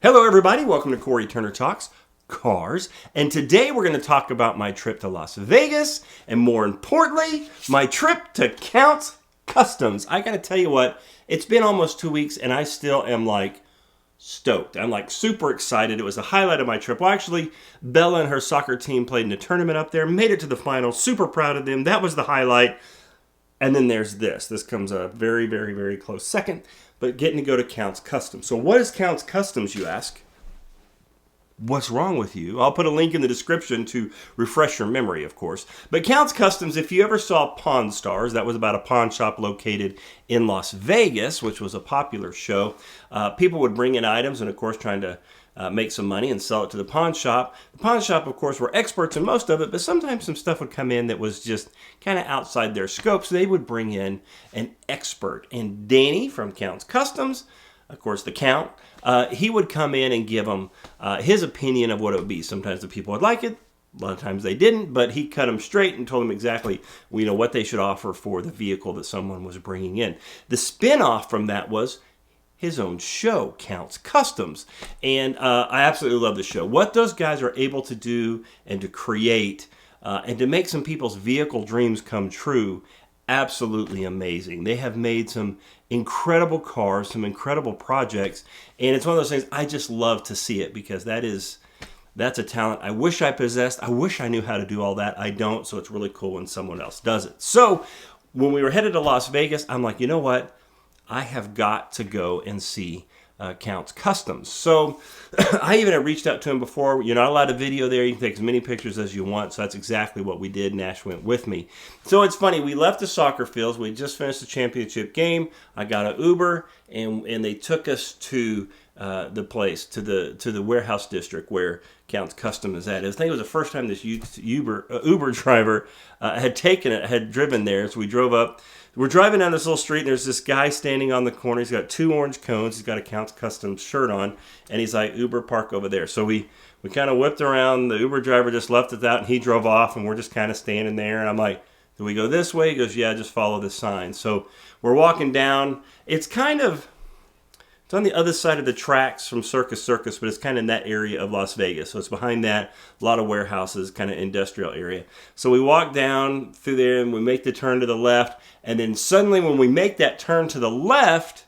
Hello, everybody. Welcome to Cory Turner Talks Cars. And today we're going to talk about my trip to Las Vegas and, more importantly, my trip to Counts Customs. I got to tell you what, it's been almost 2 weeks and I still am stoked. I'm super excited. It was the highlight of my trip. Well, actually, Bella and her soccer team played in a tournament up there, made it to the final. Super proud of them. That was the highlight. And then there's this. This comes a very, very, very close second. But getting to go to Counts Customs. So what is Counts Customs, you ask? What's wrong with you? I'll put a link in the description to refresh your memory, of course. But Counts Customs, if you ever saw Pawn Stars, that was about a pawn shop located in Las Vegas, which was a popular show. People would bring in items and, of course, trying to make some money and sell it to the pawn shop. The pawn shop, of course, were experts in most of it, but sometimes some stuff would come in that was just kind of outside their scope, so they would bring in an expert. And Danny from Counts Customs, of course, the Count, he would come in and give them his opinion of what it would be. Sometimes the people would like it, a lot of times they didn't, but he cut them straight and told them exactly what they should offer for the vehicle that someone was bringing in. The spin-off from that was his own show, Counts Customs. And I absolutely love the show. What those guys are able to do and to create and to make some people's vehicle dreams come true, absolutely amazing. They have made some incredible cars, some incredible projects, and it's one of those things I just love to see it because that's a talent I wish I possessed. I wish I knew how to do all that. I don't, so it's really cool when someone else does it. So when we were headed to Las Vegas, I'm like, you know what? I have got to go and see Counts Customs. So I even had reached out to him before. You're not allowed to video there. You can take as many pictures as you want. So that's exactly what we did. Nash went with me. So it's funny. We left the soccer fields. We just finished the championship game. I got an Uber, and they took us to the place, to the warehouse district where Counts Custom is at. I think it was the first time this Uber driver had driven there. So we drove up. We're driving down this little street, and there's this guy standing on the corner. He's got 2 orange cones. He's got a Counts Custom shirt on, and he's like, Uber, park over there. So we kind of whipped around. The Uber driver just left it out, and he drove off, and we're just kind of standing there. And I'm like, do we go this way? He goes, yeah, just follow the sign. So we're walking down. It's on the other side of the tracks from Circus, but it's kind of in that area of Las Vegas. So it's behind that, a lot of warehouses, kind of industrial area. So we walk down through there and we make the turn to the left. And then suddenly when we make that turn to the left,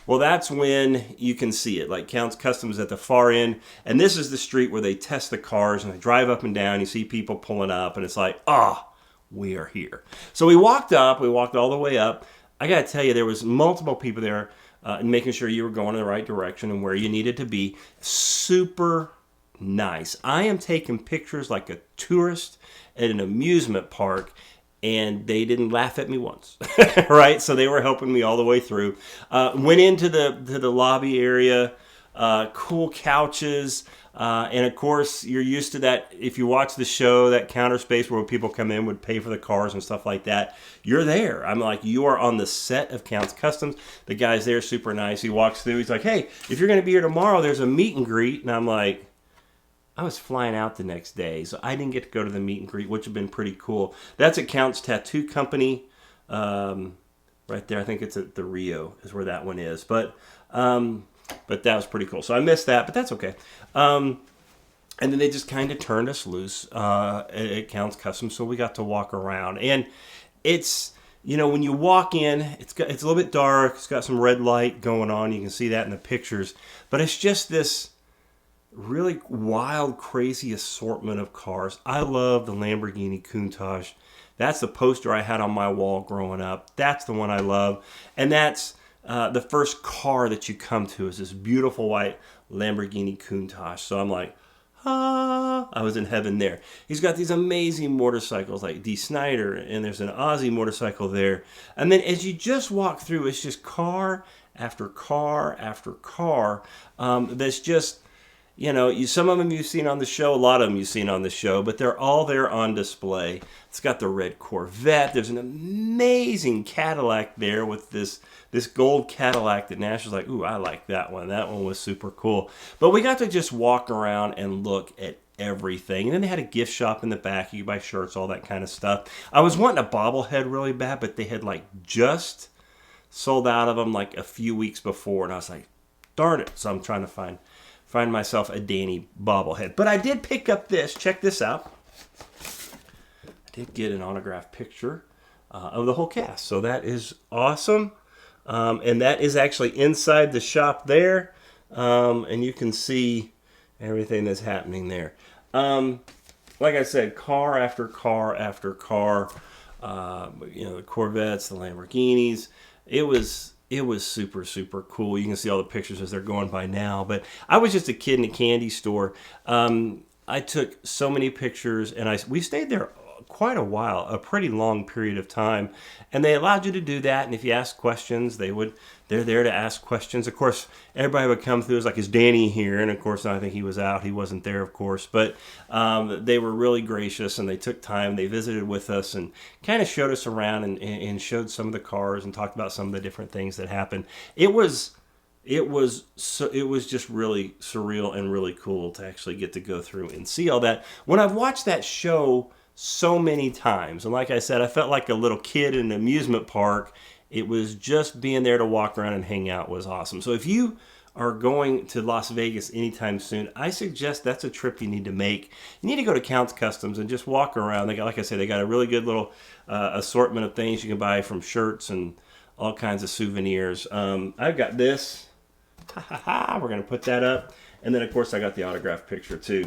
well, that's when you can see it. Like Counts Customs at the far end. And this is the street where they test the cars and they drive up and down. You see people pulling up and it's like, we are here. So we walked all the way up. I got to tell you, there was multiple people there. And making sure you were going in the right direction and where you needed to be. Super nice. I am taking pictures like a tourist at an amusement park, and they didn't laugh at me once, right? So they were helping me all the way through. Went into the lobby area, cool couches, and of course you're used to that. If you watch the show, that counter space where people come in would pay for the cars and stuff like that. You're there. I'm like, you are on the set of Counts Customs. The guy's there, super nice. He walks through. He's like, hey, if you're going to be here tomorrow, there's a meet and greet. And I'm like, I was flying out the next day, so I didn't get to go to the meet and greet, which would have been pretty cool. That's at Counts Tattoo Company, right there. I think it's at the Rio is where that one is. But that was pretty cool. So I missed that, but that's okay. And then they just kind of turned us loose at Counts Customs, so we got to walk around. And it's, when you walk in, it's a little bit dark. It's got some red light going on. You can see that in the pictures. But it's just this really wild, crazy assortment of cars. I love the Lamborghini Countach. That's the poster I had on my wall growing up. That's the one I love. And that's the first car that you come to is this beautiful white Lamborghini Countach. So I'm like, I was in heaven there. He's got these amazing motorcycles like D. Snyder, and there's an Aussie motorcycle there. And then as you just walk through, it's just car after car after car. That's just, some of them you've seen on the show, a lot of them you've seen on the show, but they're all there on display. It's got the red Corvette. There's an amazing Cadillac there with this gold Cadillac that Nash was like, ooh, I like that one. That one was super cool. But we got to just walk around and look at everything. And then they had a gift shop in the back. You could buy shirts, all that kind of stuff. I was wanting a bobblehead really bad, but they had just sold out of them a few weeks before. And I was like, Darn it. So I'm trying to find myself a Danny bobblehead. But I did pick up this. Check this out. I did get an autographed picture of the whole cast. So that is awesome. And that is actually inside the shop there. And you can see everything that's happening there. Like I said, car after car after car. The Corvettes, the Lamborghinis. It was super, super cool. You can see all the pictures as they're going by now. But I was just a kid in a candy store. I took so many pictures, and we stayed there quite a while, a pretty long period of time. And they allowed you to do that. And if you asked questions, they're there to ask questions. Of course, everybody would come through. It was like, is Danny here? And of course, I think he was out. He wasn't there, of course. But they were really gracious, and they took time. They visited with us and kind of showed us around and showed some of the cars and talked about some of the different things that happened. It was just really surreal and really cool to actually get to go through and see all that. When I've watched that show so many times, and like I said, I felt like a little kid in an amusement park. It was just being there to walk around and hang out was awesome. So if you are going to Las Vegas anytime soon, I suggest that's a trip you need to make. You need to go to Count's Customs and just walk around. They got, like I said, they got a really good little assortment of things you can buy, from shirts and all kinds of souvenirs. I've got this. We're going to put that up. And then, of course, I got the autographed picture too,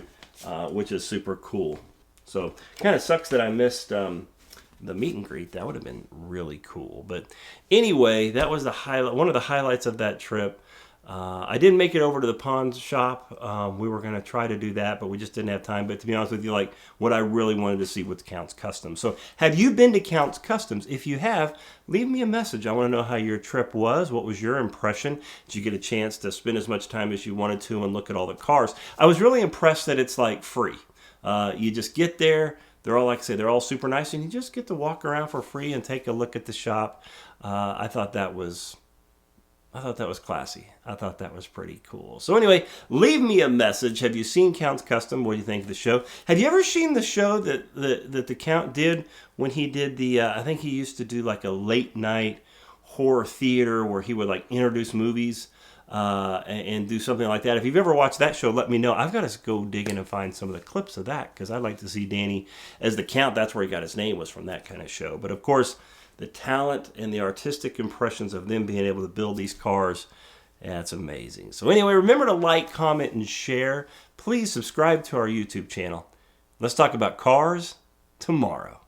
which is super cool. So kind of sucks that I missed the meet and greet. That would have been really cool. But anyway, that was one of the highlights of that trip. I didn't make it over to the pawn shop. We were going to try to do that, but we just didn't have time. But to be honest with you, like, what I really wanted to see was Count's Customs. So have you been to Count's Customs? If you have, leave me a message. I want to know how your trip was. What was your impression? Did you get a chance to spend as much time as you wanted to and look at all the cars? I was really impressed that it's like free. You just get there. They're all, like I say, they're all super nice, and you just get to walk around for free and take a look at the shop. I thought that was classy. I thought that was pretty cool. So anyway, leave me a message. Have you seen Count's Custom? What do you think of the show? Have you ever seen the show that the Count did when he did the, I think he used to do like a late night horror theater where he would like introduce movies and do something like that. If you've ever watched that show, let me know. I've got to go dig in and find some of the clips of that, because I'd like to see Danny as the Count. That's where he got his name, was from that kind of show. But of course, the talent and the artistic impressions of them being able to build these cars, that's amazing. So anyway, remember to like, comment, and share. Please subscribe to our YouTube channel. Let's talk about cars tomorrow.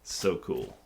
So cool.